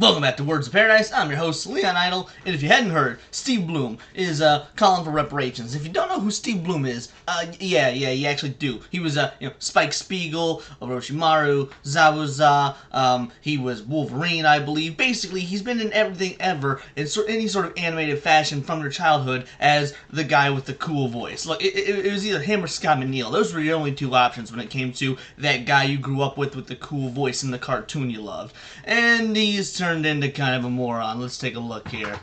Welcome back to Words of Paradise. I'm your host, Leon Idle, and if you hadn't heard, Steve Bloom is calling for reparations. If you don't know who Steve Bloom is, yeah, you actually do. He was, Spike Spiegel, Orochimaru, Zabuza, he was Wolverine, I believe. Basically, he's been in everything ever, in any sort of animated fashion from your childhood as the guy with the cool voice. Look, it was either him or Scott McNeil. Those were your only two options when it came to that guy you grew up with the cool voice in the cartoon you loved. And he's turned into kind of a moron. Let's take a look here.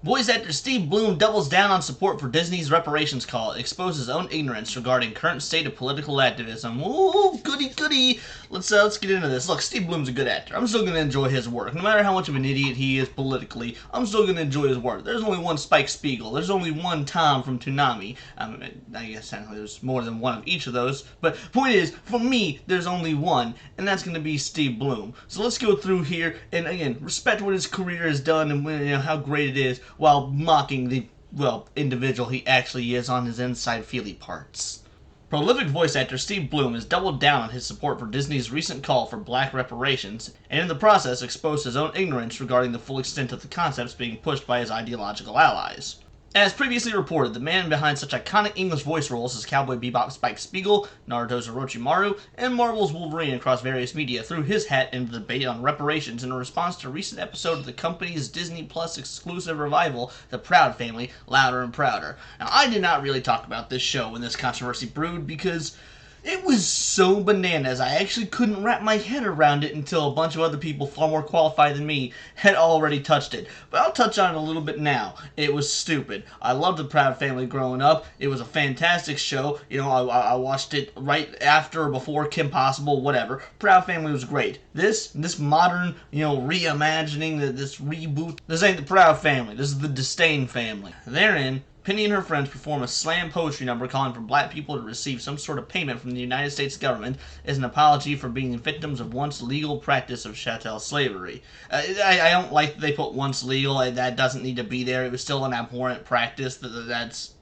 Voice actor Steve Bloom doubles down on support for Disney's reparations call, exposes his own ignorance regarding current state of political activism. Ooh, goody goody. Let's get into this. Look, Steve Bloom's a good actor. I'm still gonna enjoy his work, no matter how much of an idiot he is politically. I'm still gonna enjoy his work. There's only one Spike Spiegel. There's only one Tom from Toonami. I guess technically there's more than one of each of those. But point is, for me, there's only one, and that's gonna be Steve Bloom. So let's go through here and again respect what his career has done and how great it is, while mocking the, individual he actually is on his inside feely parts. Prolific voice actor Steve Bloom has doubled down on his support for Disney's recent call for black reparations, and in the process exposed his own ignorance regarding the full extent of the concepts being pushed by his ideological allies. As previously reported, the man behind such iconic English voice roles as Cowboy Bebop's Spike Spiegel, Naruto's Orochimaru, and Marvel's Wolverine across various media threw his hat into the debate on reparations in a response to a recent episode of the company's Disney Plus exclusive revival, The Proud Family, Louder and Prouder. Now, I did not really talk about this show when this controversy brewed because it was so bananas. I actually couldn't wrap my head around it until a bunch of other people far more qualified than me had already touched it. But I'll touch on it a little bit now. It was stupid. I loved The Proud Family growing up. It was a fantastic show. I watched it right after or before Kim Possible, whatever. Proud Family was great. This modern, reimagining, this reboot, this ain't The Proud Family. This is the Disdain Family. Therein, Penny and her friends perform a slam poetry number calling for black people to receive some sort of payment from the United States government as an apology for being victims of once legal practice of chattel slavery. I don't like that they put once legal. That doesn't need to be there. It was still an abhorrent practice. That's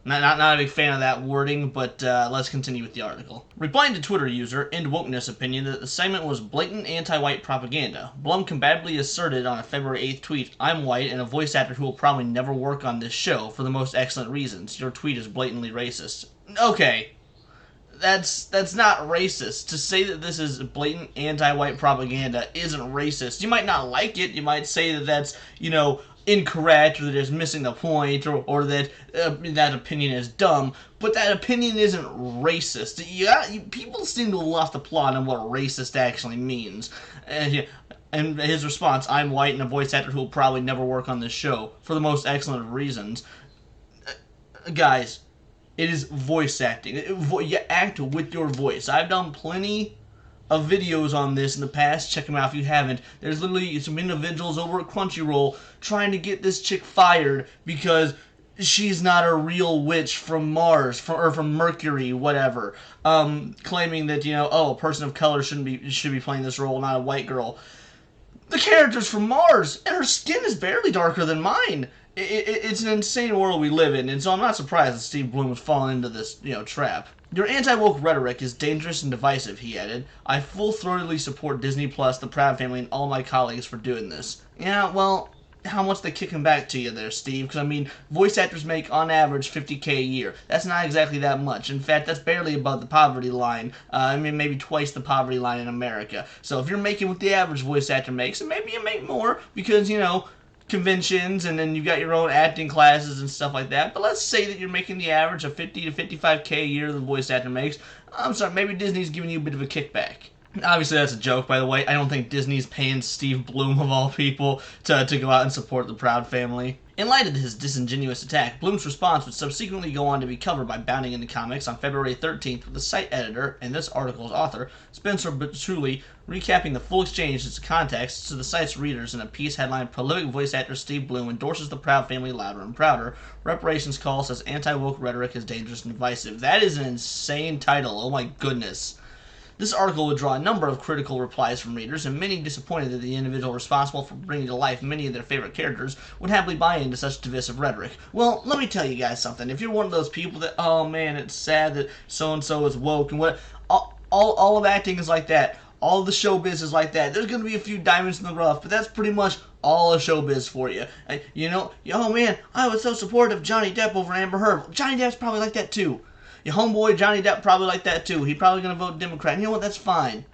not a big fan of that wording, but let's continue with the article. Replying to Twitter user End Wokeness opinion that the segment was blatant anti-white propaganda, Blum combatively asserted on a February 8th tweet, "I'm white and a voice actor who will probably never work on this show for the most excellent reasons. Your tweet is blatantly racist." Okay, that's not racist. To say that this is blatant anti-white propaganda isn't racist. You might not like it. You might say that that's, incorrect, or that it's missing the point, or that that opinion is dumb, but that opinion isn't racist. People seem to have lost the plot on what racist actually means. And his response, "I'm white and a voice actor who will probably never work on this show for the most excellent of reasons." Guys, it is voice acting. You act with your voice. I've done plenty of videos on this in the past. Check them out if you haven't. There's literally some individuals over at Crunchyroll trying to get this chick fired because she's not a real witch from Mars, or from Mercury, whatever. Claiming that, a person of color should be playing this role, not a white girl. The character's from Mars, and her skin is barely darker than mine. It's an insane world we live in, and so I'm not surprised that Steve Bloom has fallen into this, trap. "Your anti-woke rhetoric is dangerous and divisive," he added. "I full-throatedly support Disney Plus, The Proud Family, and all my colleagues for doing this." Yeah, well, how much they kicking back to you there, Steve? Because, voice actors make, on average, $50K a year. That's not exactly that much. In fact, that's barely above the poverty line. Maybe twice the poverty line in America. So if you're making what the average voice actor makes, and maybe you make more because, conventions, and then you've got your own acting classes and stuff like that, but let's say that you're making the average of 50 to 55K a year the voice actor makes. I'm sorry, maybe Disney's giving you a bit of a kickback. Obviously, that's a joke, by the way. I don't think Disney's paying Steve Bloom, of all people, to go out and support The Proud Family. In light of his disingenuous attack, Bloom's response would subsequently go on to be covered by Bounding into Comics on February 13th with the site editor and this article's author, Spencer Truly, recapping the full exchange as context to the site's readers in a piece headlined "Prolific Voice Actor Steve Bloom endorses The Proud Family louder and prouder. Reparations call says anti-woke rhetoric is dangerous and divisive." That is an insane title. Oh my goodness. This article would draw a number of critical replies from readers, and many disappointed that the individual responsible for bringing to life many of their favorite characters would happily buy into such divisive rhetoric. Well, let me tell you guys something. If you're one of those people that, oh man, it's sad that so-and-so is woke, and what, all of acting is like that. All the showbiz is like that. There's going to be a few diamonds in the rough, but that's pretty much all of showbiz for you. You know, oh man, I was so supportive of Johnny Depp over Amber Heard. Johnny Depp's probably like that too. Your homeboy Johnny Depp probably like that too. He's probably going to vote Democrat. You know what? That's fine.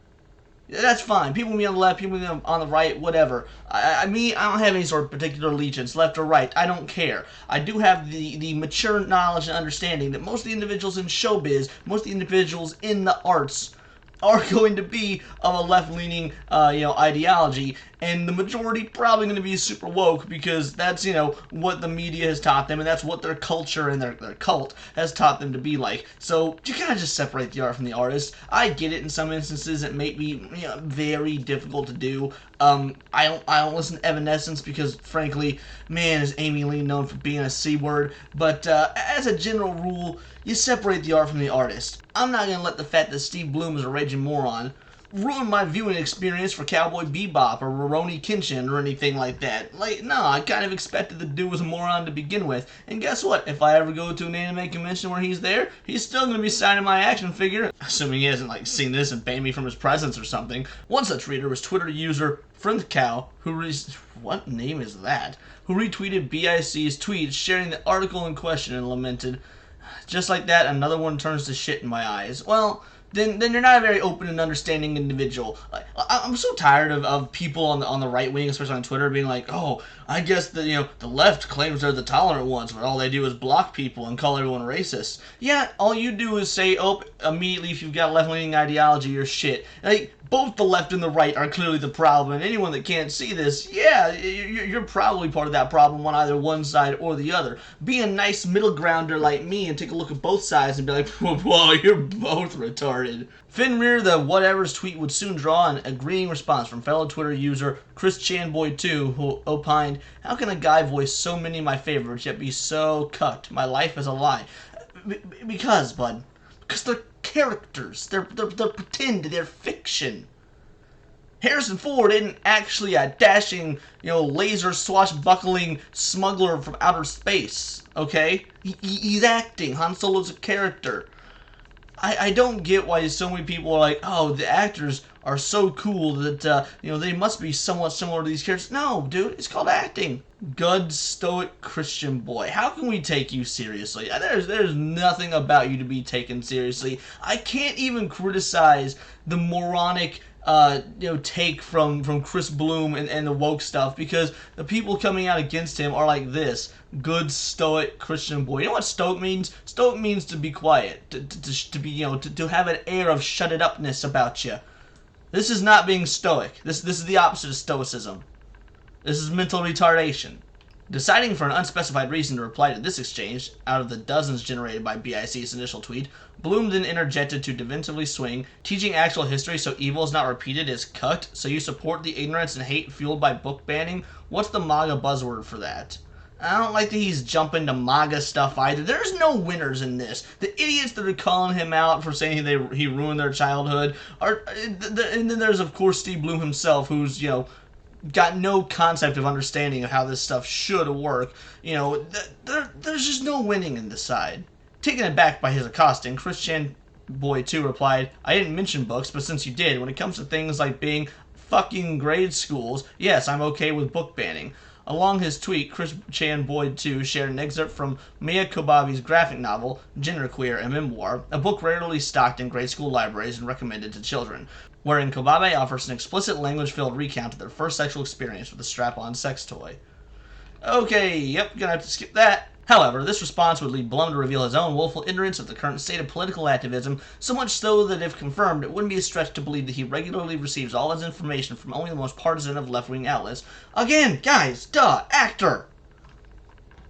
That's fine. People can be on the left, people can be on the right, whatever. I don't have any sort of particular allegiance, left or right. I don't care. I do have the mature knowledge and understanding that most of the individuals in showbiz, most of the individuals in the arts, are going to be of a left-leaning, ideology, and the majority probably going to be super woke because that's, what the media has taught them, and that's what their culture and their cult has taught them to be like. So you gotta just separate the art from the artist. I get it. In some instances, it may be very difficult to do. I don't listen to Evanescence because, frankly, man, is Amy Lee known for being a C-word. But as a general rule, you separate the art from the artist. I'm not gonna let the fact that Steve Blum is a raging moron ruin my viewing experience for Cowboy Bebop or Rurouni Kenshin or anything like that. No, I kind of expected the dude was a moron to begin with. And guess what? If I ever go to an anime convention where he's there, he's still going to be signing my action figure. Assuming he hasn't, seen this and banned me from his presence or something. One such reader was Twitter user FriendCow, what name is that? Who retweeted BIC's tweet sharing the article in question and lamented, "Just like that, another one turns to shit in my eyes." Well, then you're not a very open and understanding individual. I'm so tired of people on the right wing, especially on Twitter, being like, "Oh, I guess the left claims they're the tolerant ones, but all they do is block people and call everyone racist." Yeah, all you do is say, "Oh, immediately if you've got left-leaning ideology, you're shit." Both the left and the right are clearly the problem, and anyone that can't see this, yeah, you're probably part of that problem on either one side or the other. Be a nice middle grounder like me and take a look at both sides and be like, "Whoa, you're both retarded." Finrear the whatever's tweet would soon draw an agreeing response from fellow Twitter user Chris Chanboy2, who opined, "How can a guy voice so many of my favorites yet be so cucked? My life is a lie." Because, bud. Because they're characters. They're pretend. They're fiction. Harrison Ford isn't actually a dashing, laser swashbuckling smuggler from outer space. Okay? He's acting. Han Solo's a character. I don't get why so many people are like, "Oh, the actors are so cool that, they must be somewhat similar to these characters." No, dude, it's called acting. Good, stoic Christian boy. How can we take you seriously? There's nothing about you to be taken seriously. I can't even criticize the moronic take from Chris Bloom and the woke stuff because the people coming out against him are like this. Good, stoic Christian boy. You know what stoic means? Stoic means to be quiet, to be, to have an air of shut-it-upness about you. This is not being stoic. This is the opposite of stoicism. This is mental retardation. Deciding for an unspecified reason to reply to this exchange, out of the dozens generated by BIC's initial tweet, Bloom then interjected to defensively swing, "Teaching actual history so evil is not repeated is cucked, so you support the ignorance and hate fueled by book banning? What's the MAGA buzzword for that?" I don't like that he's jumping to MAGA stuff either. There's no winners in this. The idiots that are calling him out for saying he ruined their childhood are, and then there's of course Steve Bloom himself, who's got no concept of understanding of how this stuff should work. There's just no winning in this side. Taken aback by his accosting, Chris Chanboy2 replied, "I didn't mention books, but since you did, when it comes to things like being fucking grade schools, yes, I'm okay with book banning." Along his tweet, Chris Chanboy2 shared an excerpt from Mia Kobabe's graphic novel, Genderqueer, a Memoir, a book rarely stocked in grade school libraries and recommended to children, wherein Kobabe offers an explicit language-filled recount of their first sexual experience with a strap-on sex toy. Okay, yep, gonna have to skip that. However, this response would lead Blum to reveal his own woeful ignorance of the current state of political activism, so much so that if confirmed, it wouldn't be a stretch to believe that he regularly receives all his information from only the most partisan of left-wing outlets. Again, guys, actor!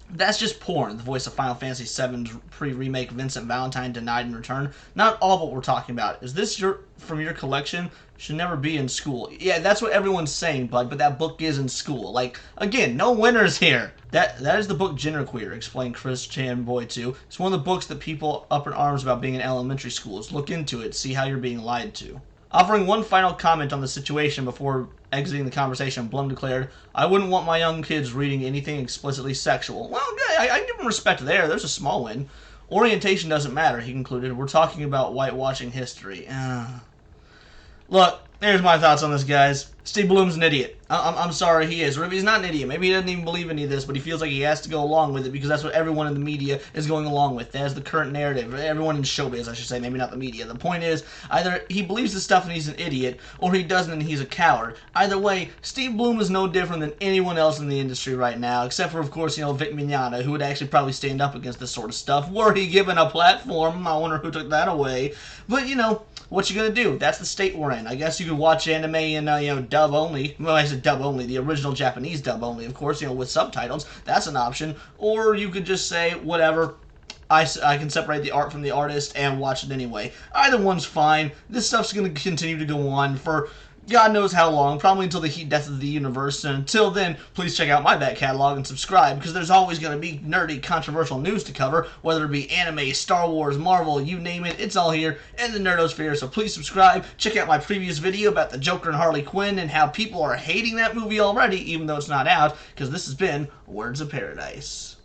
That's just porn, the voice of Final Fantasy VII's pre-remake Vincent Valentine denied in return. Not all what we're talking about. Is this from your collection? Should never be in school. Yeah, that's what everyone's saying, bud, but that book is in school. Again, no winners here. That is the book Genderqueer, explained Chris Chanboy2. It's one of the books that people up in arms about being in elementary schools. Look into it, see how you're being lied to. Offering one final comment on the situation before exiting the conversation, Blum declared, "I wouldn't want my young kids reading anything explicitly sexual." Well, I give him respect there. There's a small win. Orientation doesn't matter, he concluded. We're talking about whitewashing history. Look, Here's my thoughts on this, guys. Steve Bloom's an idiot. I'm sorry, he is. Or if he's not an idiot, maybe he doesn't even believe any of this, but he feels like he has to go along with it because that's what everyone in the media is going along with. That's the current narrative. Everyone in showbiz, I should say, maybe not the media. The point is, either he believes this stuff and he's an idiot, or he doesn't and he's a coward. Either way, Steve Bloom is no different than anyone else in the industry right now, except for, of course, Vic Mignogna, who would actually probably stand up against this sort of stuff, were he given a platform. I wonder who took that away. But, what you gonna do? That's the state we're in. I guess you could watch anime in, dub only. Well, I said dub only, the original Japanese dub only, of course, with subtitles. That's an option. Or you could just say, whatever, I can separate the art from the artist and watch it anyway. Either one's fine. This stuff's gonna continue to go on for God knows how long, probably until the heat death of the universe, and until then, please check out my back catalog and subscribe, because there's always going to be nerdy, controversial news to cover, whether it be anime, Star Wars, Marvel, you name it, it's all here in the nerdosphere, so please subscribe. Check out my previous video about the Joker and Harley Quinn and how people are hating that movie already, even though it's not out, because this has been Words of Paradise.